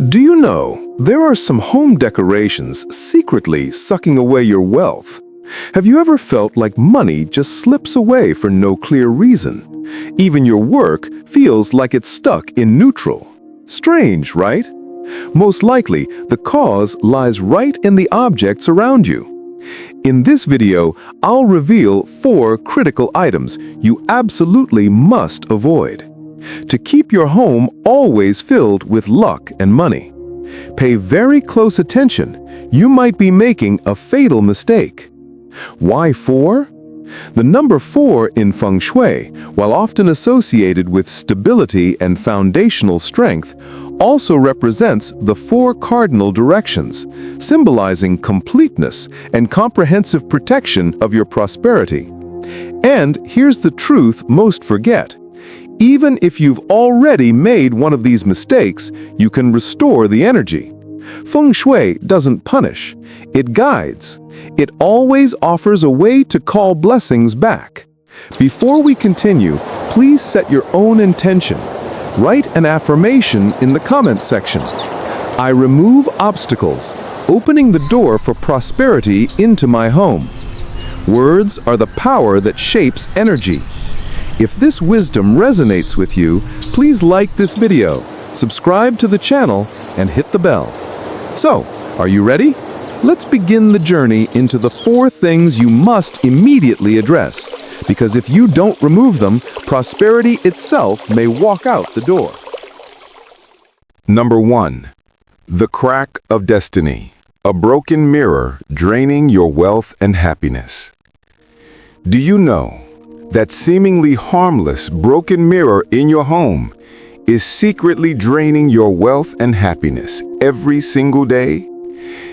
Do you know, there are some home decorations secretly sucking away your wealth? Have you ever felt like money just slips away for no clear reason? Even your work feels like it's stuck in neutral. Strange, right? Most likely, the cause lies right in the objects around you. In this video, I'll reveal 4 critical items you absolutely must avoid to keep your home always filled with luck and money. Pay very close attention. You might be making a fatal mistake. Why 4? The number 4 in Feng Shui, while often associated with stability and foundational strength, also represents the 4 cardinal directions, symbolizing completeness and comprehensive protection of your prosperity. And here's the truth most forget. Even if you've already made one of these mistakes, you can restore the energy. Feng Shui doesn't punish, it guides. It always offers a way to call blessings back. Before we continue, please set your own intention. Write an affirmation in the comment section. I remove obstacles, opening the door for prosperity into my home. Words are the power that shapes energy. If this wisdom resonates with you, please like this video, subscribe to the channel, and hit the bell. So, are you ready? Let's begin the journey into the 4 things you must immediately address, because if you don't remove them, prosperity itself may walk out the door. Number 1. The crack of destiny. A broken mirror draining your wealth and happiness. Do you know that seemingly harmless broken mirror in your home is secretly draining your wealth and happiness every single day?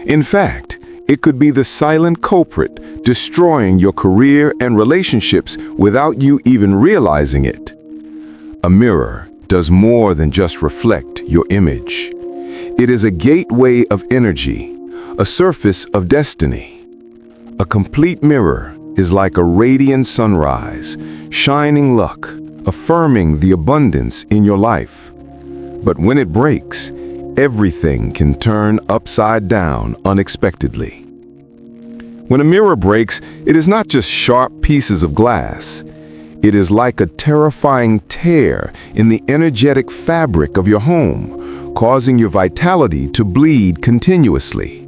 In fact, it could be the silent culprit destroying your career and relationships without you even realizing it. A mirror does more than just reflect your image. It is a gateway of energy, a surface of destiny. A complete mirror is like a radiant sunrise, shining luck, affirming the abundance in your life. But when it breaks, everything can turn upside down unexpectedly. When a mirror breaks, it is not just sharp pieces of glass. It is like a terrifying tear in the energetic fabric of your home, causing your vitality to bleed continuously.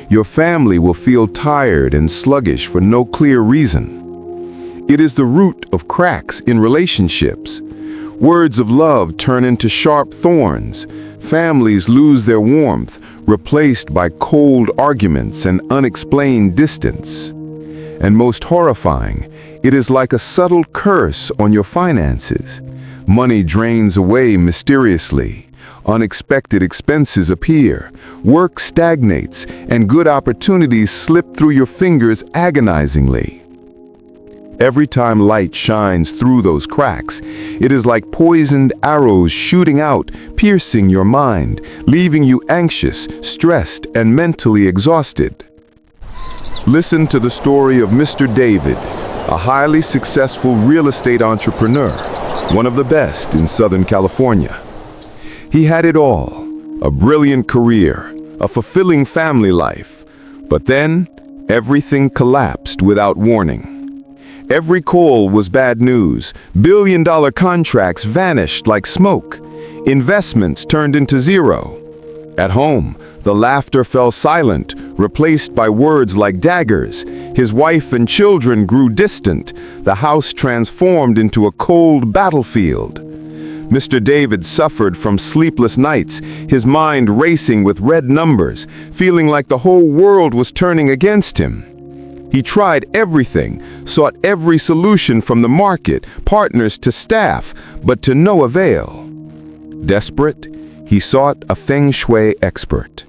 Your family will feel tired and sluggish for no clear reason. It is the root of cracks in relationships. Words of love turn into sharp thorns. Families lose their warmth, replaced by cold arguments and unexplained distance. And most horrifying, it is like a subtle curse on your finances. Money drains away mysteriously. Unexpected expenses appear, work stagnates, and good opportunities slip through your fingers agonizingly. Every time light shines through those cracks, it is like poisoned arrows shooting out, piercing your mind, leaving you anxious, stressed, and mentally exhausted. Listen to the story of Mr. David, a highly successful real estate entrepreneur, one of the best in Southern California. He had it all, a brilliant career, a fulfilling family life, but then everything collapsed without warning. Every call was bad news. Billion-dollar contracts vanished like smoke. Investments turned into zero. At home, the laughter fell silent, replaced by words like daggers. His wife and children grew distant. The house transformed into a cold battlefield. Mr. David suffered from sleepless nights, his mind racing with red numbers, feeling like the whole world was turning against him. He tried everything, sought every solution from the market, partners to staff, but to no avail. Desperate, he sought a Feng Shui expert.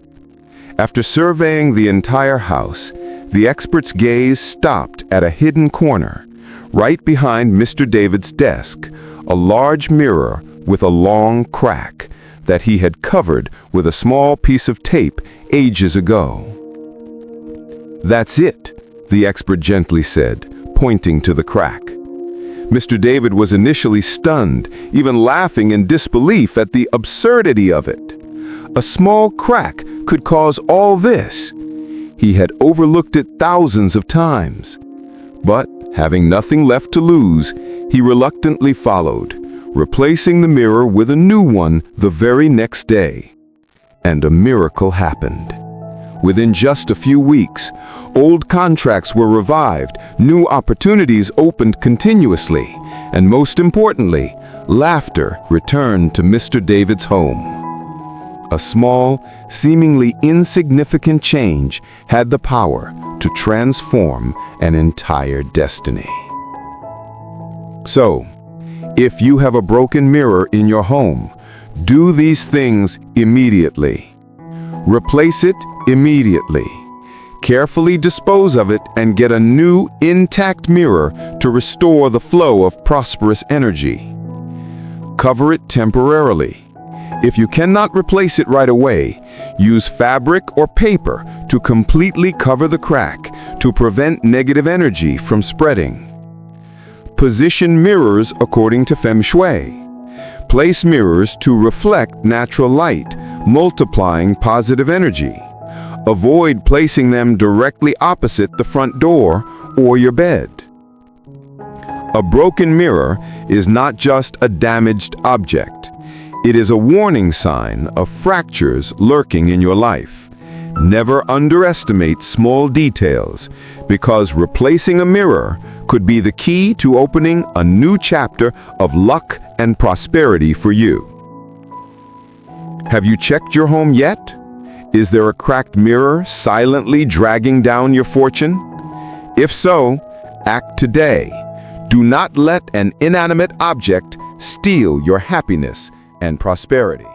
After surveying the entire house, the expert's gaze stopped at a hidden corner, right behind Mr. David's desk, a large mirror with a long crack that he had covered with a small piece of tape ages ago. "That's it," the expert gently said, pointing to the crack. Mr. David was initially stunned, even laughing in disbelief at the absurdity of it. A small crack could cause all this. He had overlooked it thousands of times. But, having nothing left to lose, he reluctantly followed, replacing the mirror with a new one the very next day. And a miracle happened. Within just a few weeks, old contracts were revived, new opportunities opened continuously, and most importantly, laughter returned to Mr. David's home. A small, seemingly insignificant change had the power to transform an entire destiny. So, if you have a broken mirror in your home, do these things immediately. Replace it immediately. Carefully dispose of it and get a new, intact mirror to restore the flow of prosperous energy. Cover it temporarily. If you cannot replace it right away, use fabric or paper to completely cover the crack to prevent negative energy from spreading. Position mirrors according to Feng Shui. Place mirrors to reflect natural light, multiplying positive energy. Avoid placing them directly opposite the front door or your bed. A broken mirror is not just a damaged object. It is a warning sign of fractures lurking in your life. Never underestimate small details, because replacing a mirror could be the key to opening a new chapter of luck and prosperity for you. Have you checked your home yet? Is there a cracked mirror silently dragging down your fortune? If so, act today. Do not let an inanimate object steal your happiness and prosperity.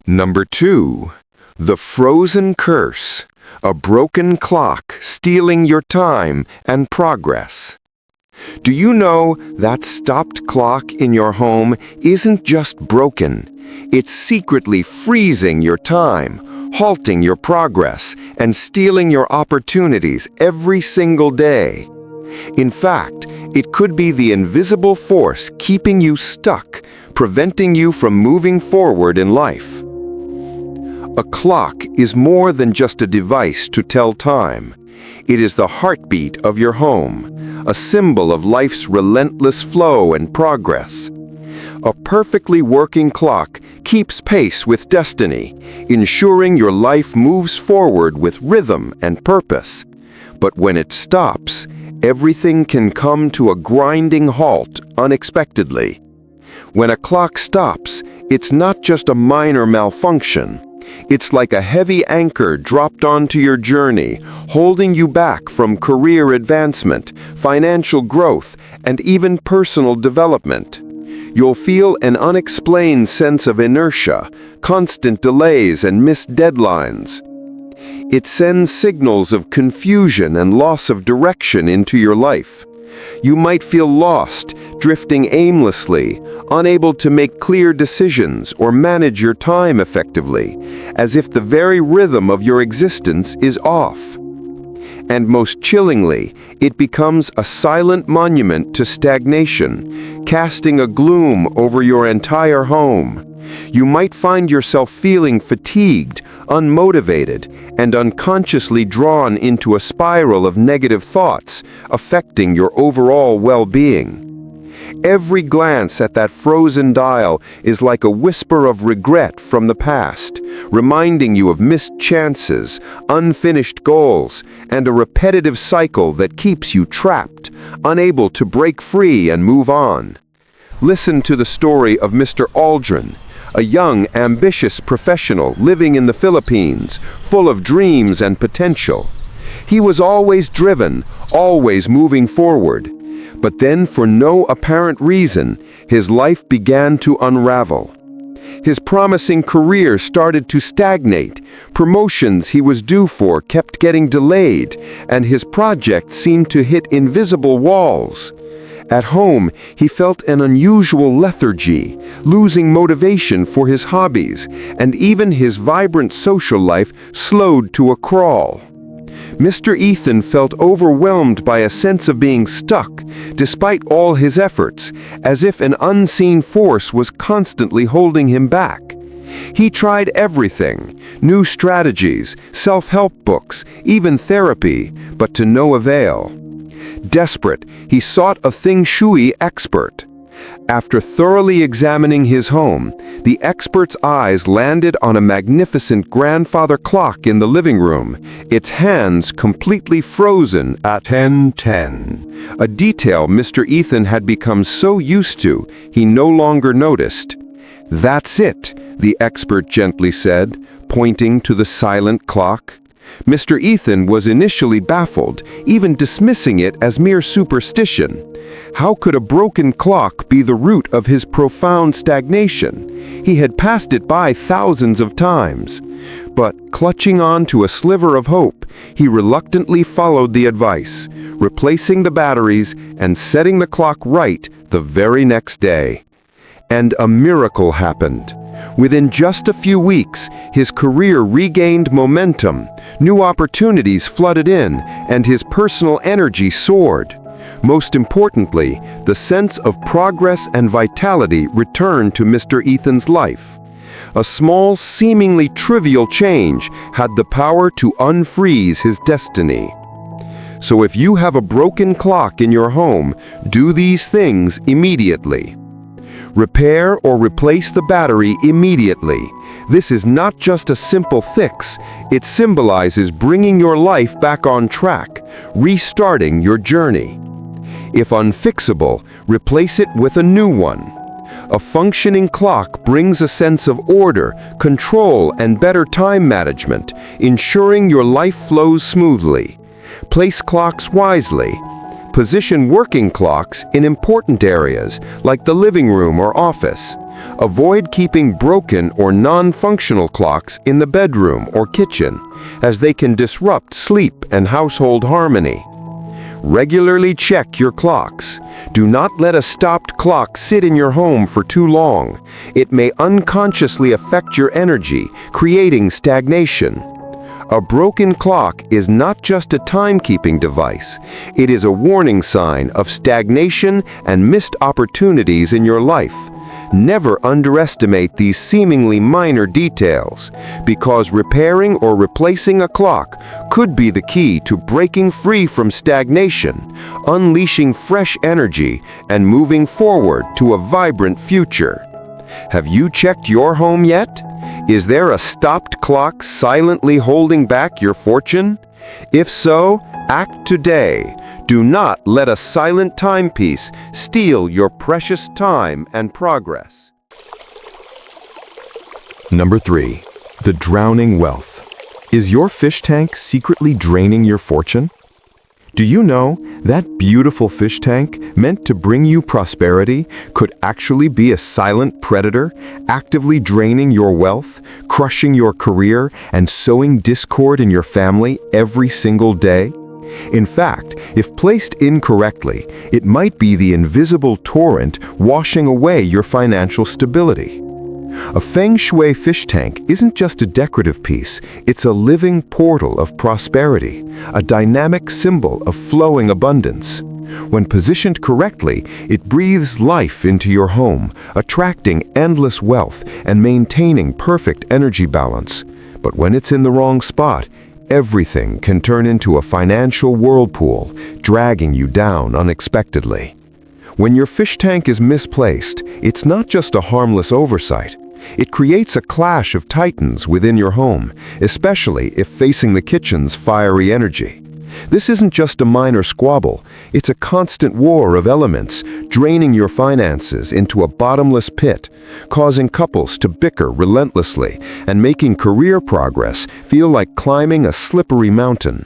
Number 2. The frozen curse. A broken clock stealing your time and progress. Do you know that stopped clock in your home isn't just broken? It's secretly freezing your time, halting your progress, and stealing your opportunities every single day. In fact, it could be the invisible force keeping you stuck, preventing you from moving forward in life. A clock is more than just a device to tell time. It is the heartbeat of your home, a symbol of life's relentless flow and progress. A perfectly working clock keeps pace with destiny, ensuring your life moves forward with rhythm and purpose. But when it stops, everything can come to a grinding halt unexpectedly. When a clock stops, it's not just a minor malfunction. It's like a heavy anchor dropped onto your journey, holding you back from career advancement, financial growth, and even personal development. You'll feel an unexplained sense of inertia, constant delays, and missed deadlines. It sends signals of confusion and loss of direction into your life. You might feel lost, drifting aimlessly, unable to make clear decisions or manage your time effectively, as if the very rhythm of your existence is off. And most chillingly, it becomes a silent monument to stagnation, casting a gloom over your entire home. You might find yourself feeling fatigued, unmotivated, and unconsciously drawn into a spiral of negative thoughts, affecting your overall well-being. Every glance at that frozen dial is like a whisper of regret from the past, reminding you of missed chances, unfinished goals, and a repetitive cycle that keeps you trapped, unable to break free and move on. Listen to the story of Mr. Aldrin, a young, ambitious professional living in the Philippines, full of dreams and potential. He was always driven, always moving forward. But then, for no apparent reason, his life began to unravel. His promising career started to stagnate, promotions he was due for kept getting delayed, and his project seemed to hit invisible walls. At home, he felt an unusual lethargy, losing motivation for his hobbies, and even his vibrant social life slowed to a crawl. Mr. Ethan felt overwhelmed by a sense of being stuck, despite all his efforts, as if an unseen force was constantly holding him back. He tried everything, new strategies, self-help books, even therapy, but to no avail. Desperate, he sought a Feng Shui expert. After thoroughly examining his home, the expert's eyes landed on a magnificent grandfather clock in the living room, its hands completely frozen at 10:10. A detail Mr. Ethan had become so used to, he no longer noticed. "That's it," the expert gently said, pointing to the silent clock. Mr. Ethan was initially baffled, even dismissing it as mere superstition. How could a broken clock be the root of his profound stagnation? He had passed it by thousands of times. But clutching on to a sliver of hope, he reluctantly followed the advice, replacing the batteries and setting the clock right the very next day. And a miracle happened. Within just a few weeks, his career regained momentum, new opportunities flooded in, and his personal energy soared. Most importantly, the sense of progress and vitality returned to Mr. Ethan's life. A small, seemingly trivial change had the power to unfreeze his destiny. So if you have a broken clock in your home, do these things immediately. Repair or replace the battery immediately. This is not just a simple fix, it symbolizes bringing your life back on track, restarting your journey. If unfixable, replace it with a new one. A functioning clock brings a sense of order, control, and better time management, ensuring your life flows smoothly. Place clocks wisely. Position working clocks in important areas, like the living room or office. Avoid keeping broken or non-functional clocks in the bedroom or kitchen, as they can disrupt sleep and household harmony. Regularly check your clocks. Do not let a stopped clock sit in your home for too long. It may unconsciously affect your energy, creating stagnation. A broken clock is not just a timekeeping device. It is a warning sign of stagnation and missed opportunities in your life. Never underestimate these seemingly minor details, because repairing or replacing a clock could be the key to breaking free from stagnation, unleashing fresh energy, and moving forward to a vibrant future. Have you checked your home yet? Is there a stopped clock silently holding back your fortune? If so, act today. Do not let a silent timepiece steal your precious time and progress. Number 3. The drowning wealth. Is your fish tank secretly draining your fortune? Do you know that beautiful fish tank, meant to bring you prosperity, could actually be a silent predator, actively draining your wealth, crushing your career, and sowing discord in your family every single day? In fact, if placed incorrectly, it might be the invisible torrent washing away your financial stability. A Feng Shui fish tank isn't just a decorative piece, it's a living portal of prosperity, a dynamic symbol of flowing abundance. When positioned correctly, it breathes life into your home, attracting endless wealth and maintaining perfect energy balance. But when it's in the wrong spot, everything can turn into a financial whirlpool, dragging you down unexpectedly. When your fish tank is misplaced, it's not just a harmless oversight. It creates a clash of titans within your home, especially if facing the kitchen's fiery energy. This isn't just a minor squabble, it's a constant war of elements, draining your finances into a bottomless pit, causing couples to bicker relentlessly and making career progress feel like climbing a slippery mountain.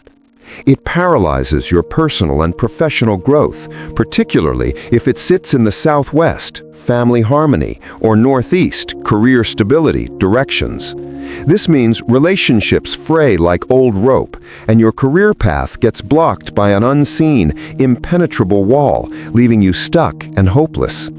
It paralyzes your personal and professional growth, particularly if it sits in the southwest, family harmony, or northeast, career stability, directions. This means relationships fray like old rope, and your career path gets blocked by an unseen, impenetrable wall, leaving you stuck and hopeless.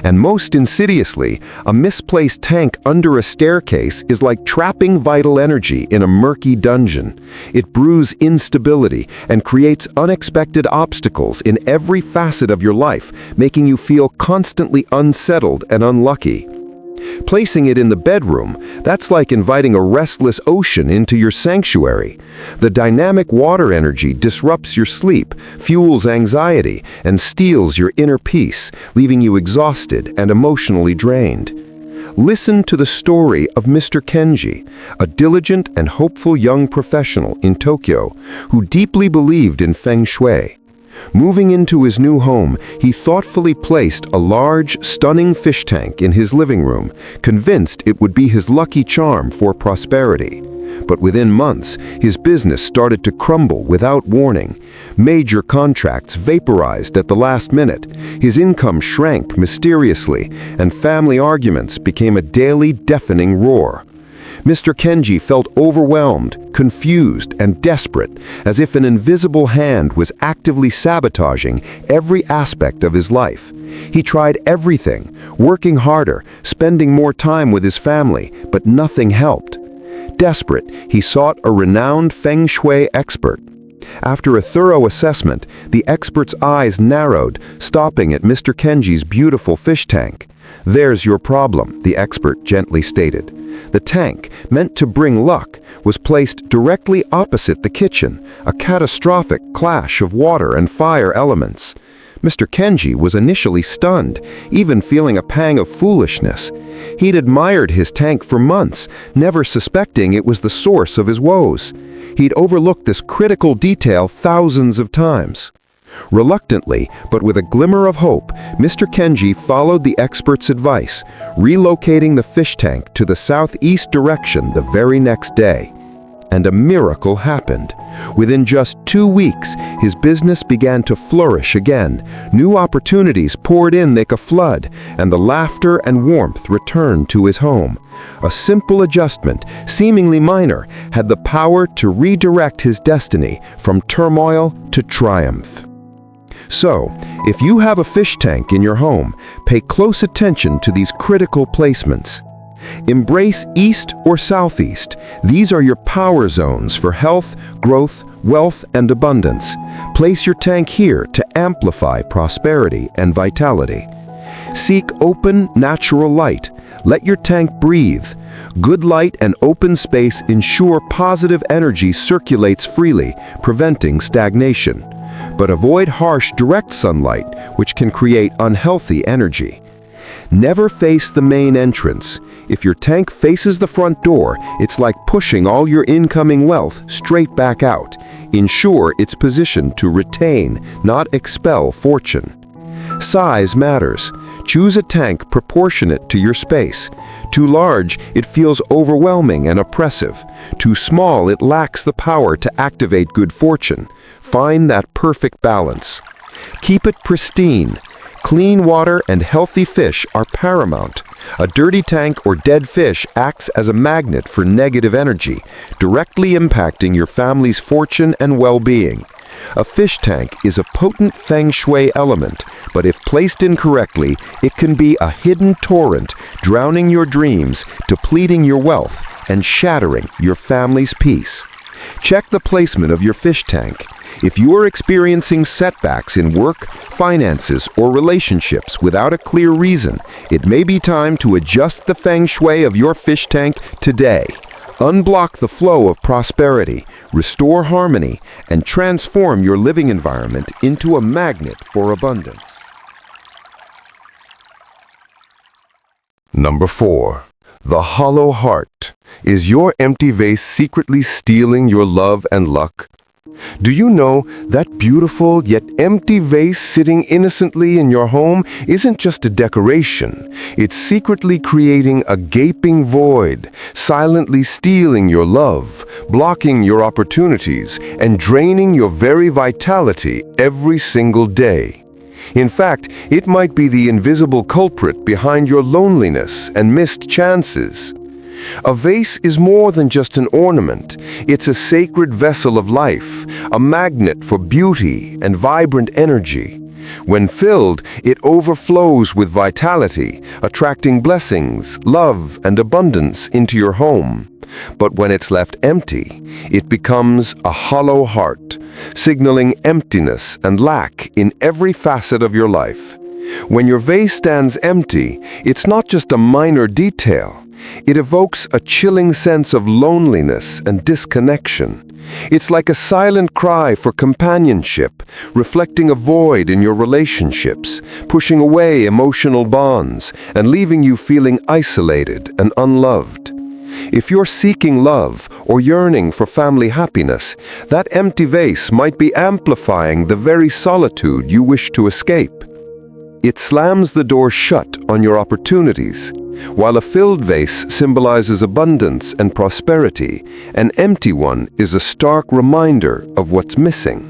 And most insidiously, a misplaced tank under a staircase is like trapping vital energy in a murky dungeon. It brews instability and creates unexpected obstacles in every facet of your life, making you feel constantly unsettled and unlucky. Placing it in the bedroom, that's like inviting a restless ocean into your sanctuary. The dynamic water energy disrupts your sleep, fuels anxiety, and steals your inner peace, leaving you exhausted and emotionally drained. Listen to the story of Mr. Kenji, a diligent and hopeful young professional in Tokyo who deeply believed in Feng Shui. Moving into his new home, he thoughtfully placed a large, stunning fish tank in his living room, convinced it would be his lucky charm for prosperity. But within months, his business started to crumble without warning. Major contracts vaporized at the last minute, his income shrank mysteriously, and family arguments became a daily deafening roar. Mr. Kenji felt overwhelmed, confused, and desperate, as if an invisible hand was actively sabotaging every aspect of his life. He tried everything, working harder, spending more time with his family, but nothing helped. Desperate, he sought a renowned Feng Shui expert. After a thorough assessment, the expert's eyes narrowed, stopping at Mr. Kenji's beautiful fish tank. "There's your problem," the expert gently stated. The tank, meant to bring luck, was placed directly opposite the kitchen, a catastrophic clash of water and fire elements. Mr. Kenji was initially stunned, even feeling a pang of foolishness. He'd admired his tank for months, never suspecting it was the source of his woes. He'd overlooked this critical detail thousands of times. Reluctantly, but with a glimmer of hope, Mr. Kenji followed the expert's advice, relocating the fish tank to the southeast direction the very next day. And a miracle happened. Within just 2 weeks, his business began to flourish again. New opportunities poured in like a flood, and the laughter and warmth returned to his home. A simple adjustment, seemingly minor, had the power to redirect his destiny from turmoil to triumph. So, if you have a fish tank in your home, pay close attention to these critical placements. Embrace east or southeast. These are your power zones for health, growth, wealth, and abundance. Place your tank here to amplify prosperity and vitality. Seek open, natural light. Let your tank breathe. Good light and open space ensure positive energy circulates freely, preventing stagnation. But avoid harsh, direct sunlight, which can create unhealthy energy. Never face the main entrance. If your tank faces the front door, it's like pushing all your incoming wealth straight back out. Ensure it's positioned to retain, not expel fortune. Size matters. Choose a tank proportionate to your space. Too large, it feels overwhelming and oppressive. Too small, it lacks the power to activate good fortune. Find that perfect balance. Keep it pristine. Clean water and healthy fish are paramount. A dirty tank or dead fish acts as a magnet for negative energy, directly impacting your family's fortune and well-being. A fish tank is a potent Feng Shui element, but if placed incorrectly, it can be a hidden torrent, drowning your dreams, depleting your wealth, and shattering your family's peace. Check the placement of your fish tank. If you are experiencing setbacks in work, finances, or relationships without a clear reason, it may be time to adjust the Feng Shui of your fish tank today. Unblock the flow of prosperity, restore harmony, and transform your living environment into a magnet for abundance. Number 4. The hollow heart. Is your empty vase secretly stealing your love and luck? Do you know that beautiful yet empty vase sitting innocently in your home isn't just a decoration? It's secretly creating a gaping void, silently stealing your love, blocking your opportunities, and draining your very vitality every single day. In fact, it might be the invisible culprit behind your loneliness and missed chances. A vase is more than just an ornament. It's a sacred vessel of life, a magnet for beauty and vibrant energy. When filled, it overflows with vitality, attracting blessings, love, and abundance into your home. But when it's left empty, it becomes a hollow heart, signaling emptiness and lack in every facet of your life. When your vase stands empty, it's not just a minor detail. It evokes a chilling sense of loneliness and disconnection. It's like a silent cry for companionship, reflecting a void in your relationships, pushing away emotional bonds, and leaving you feeling isolated and unloved. If you're seeking love or yearning for family happiness, that empty vase might be amplifying the very solitude you wish to escape. It slams the door shut on your opportunities. While a filled vase symbolizes abundance and prosperity, an empty one is a stark reminder of what's missing.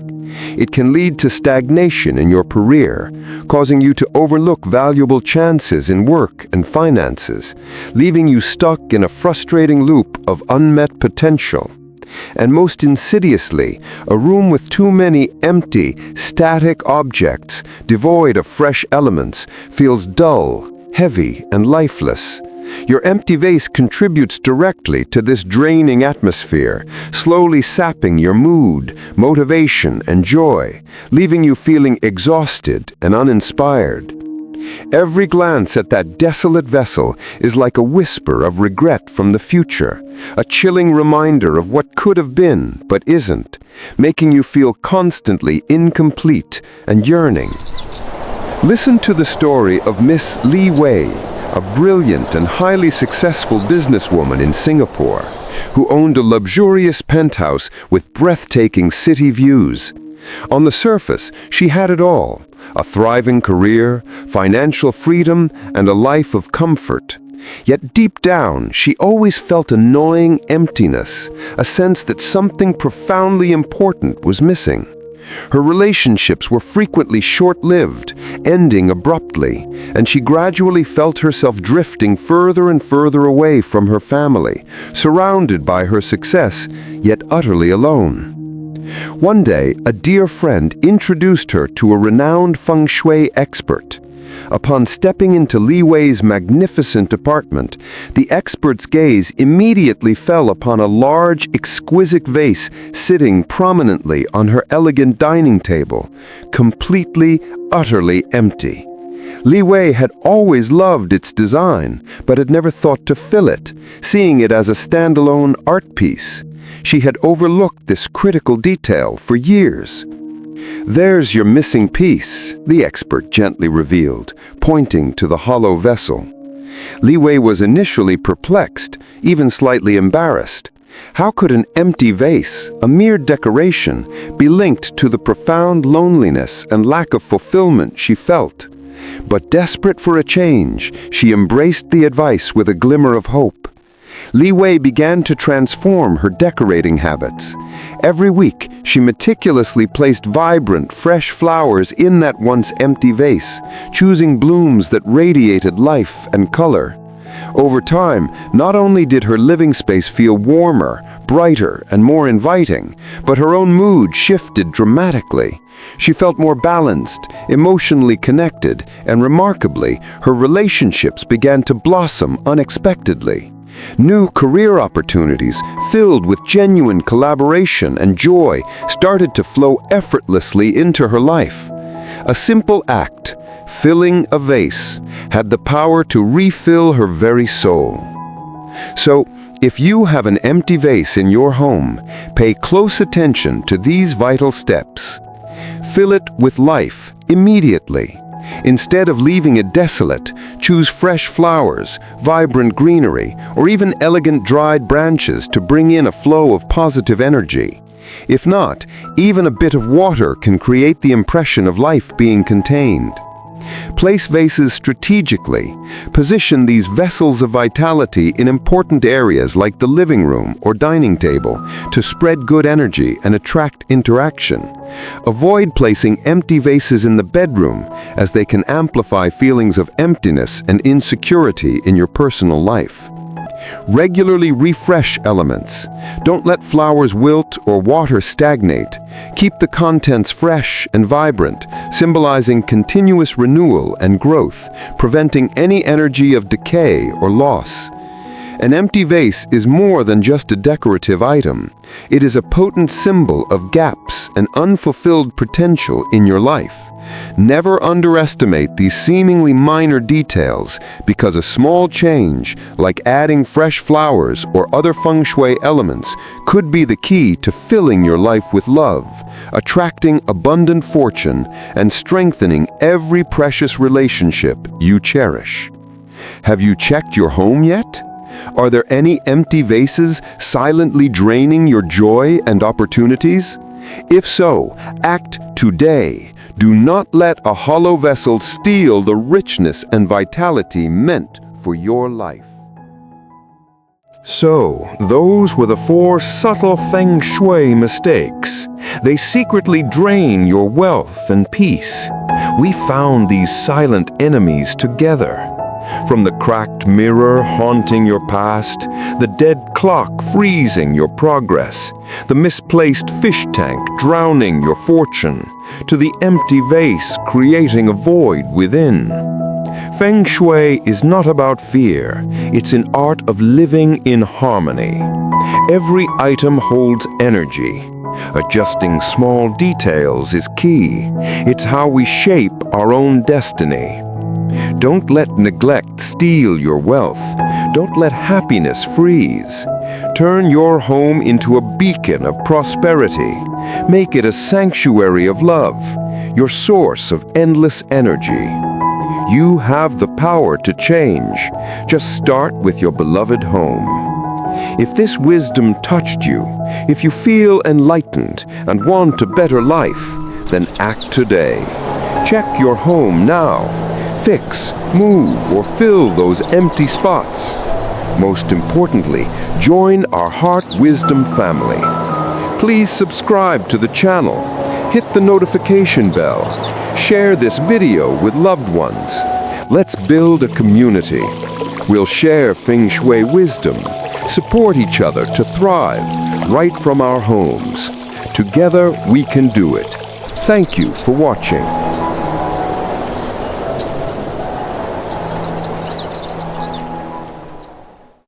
It can lead to stagnation in your career, causing you to overlook valuable chances in work and finances, leaving you stuck in a frustrating loop of unmet potential. And most insidiously, a room with too many empty, static objects, devoid of fresh elements, feels dull, heavy, and lifeless. Your empty vase contributes directly to this draining atmosphere, slowly sapping your mood, motivation, and joy, leaving you feeling exhausted and uninspired. Every glance at that desolate vessel is like a whisper of regret from the future, a chilling reminder of what could have been but isn't, making you feel constantly incomplete and yearning. Listen to the story of Miss Li Wei, a brilliant and highly successful businesswoman in Singapore, who owned a luxurious penthouse with breathtaking city views. On the surface, she had it all: a thriving career, financial freedom, and a life of comfort. Yet deep down, she always felt a gnawing emptiness, a sense that something profoundly important was missing. Her relationships were frequently short-lived, ending abruptly, and she gradually felt herself drifting further and further away from her family, surrounded by her success, yet utterly alone. One day, a dear friend introduced her to a renowned Feng Shui expert. Upon stepping into Li Wei's magnificent apartment, the expert's gaze immediately fell upon a large, exquisite vase sitting prominently on her elegant dining table, completely, utterly empty. Li Wei had always loved its design, but had never thought to fill it, seeing it as a standalone art piece. She had overlooked this critical detail for years. "There's your missing piece," the expert gently revealed, pointing to the hollow vessel. Li Wei was initially perplexed, even slightly embarrassed. How could an empty vase, a mere decoration, be linked to the profound loneliness and lack of fulfillment she felt? But desperate for a change, she embraced the advice with a glimmer of hope. Li Wei began to transform her decorating habits. Every week, she meticulously placed vibrant, fresh flowers in that once empty vase, choosing blooms that radiated life and color. Over time, not only did her living space feel warmer, brighter, and more inviting, but her own mood shifted dramatically. She felt more balanced, emotionally connected, and remarkably, her relationships began to blossom unexpectedly. New career opportunities, filled with genuine collaboration and joy, started to flow effortlessly into her life. A simple act, filling a vase, had the power to refill her very soul. So, if you have an empty vase in your home, pay close attention to these vital steps. Fill it with life immediately. Instead of leaving it desolate, choose fresh flowers, vibrant greenery, or even elegant dried branches to bring in a flow of positive energy. If not, even a bit of water can create the impression of life being contained. Place vases strategically. Position these vessels of vitality in important areas like the living room or dining table to spread good energy and attract interaction. Avoid placing empty vases in the bedroom, as they can amplify feelings of emptiness and insecurity in your personal life. Regularly refresh elements. Don't let flowers wilt or water stagnate. Keep the contents fresh and vibrant, symbolizing continuous renewal and growth, preventing any energy of decay or loss. An empty vase is more than just a decorative item. It is a potent symbol of gaps So, those were the 4 subtle Feng Shui mistakes. They secretly drain your wealth and peace. We found these silent enemies together. From the cracked mirror haunting your past, the dead clock freezing your progress, the misplaced fish tank drowning your fortune, to the empty vase creating a void within. Feng Shui is not about fear, it's an art of living in harmony. Every item holds energy. Adjusting small details is key. It's how we shape our own destiny. Don't let neglect steal your wealth. Don't let happiness freeze. Turn your home into a beacon of prosperity. Make it a sanctuary of love, your source of endless energy. You have the power to change. Just start with your beloved home. If this wisdom touched you, if you feel enlightened and want a better life, then act today. Check your home now. Fix, move, or fill those empty spots. Most importantly, join our Heart Wisdom family. Please subscribe to the channel, hit the notification bell, share this video with loved ones. Let's build a community. We'll share Feng Shui wisdom, support each other to thrive right from our homes. Together we can do it. Thank you for watching.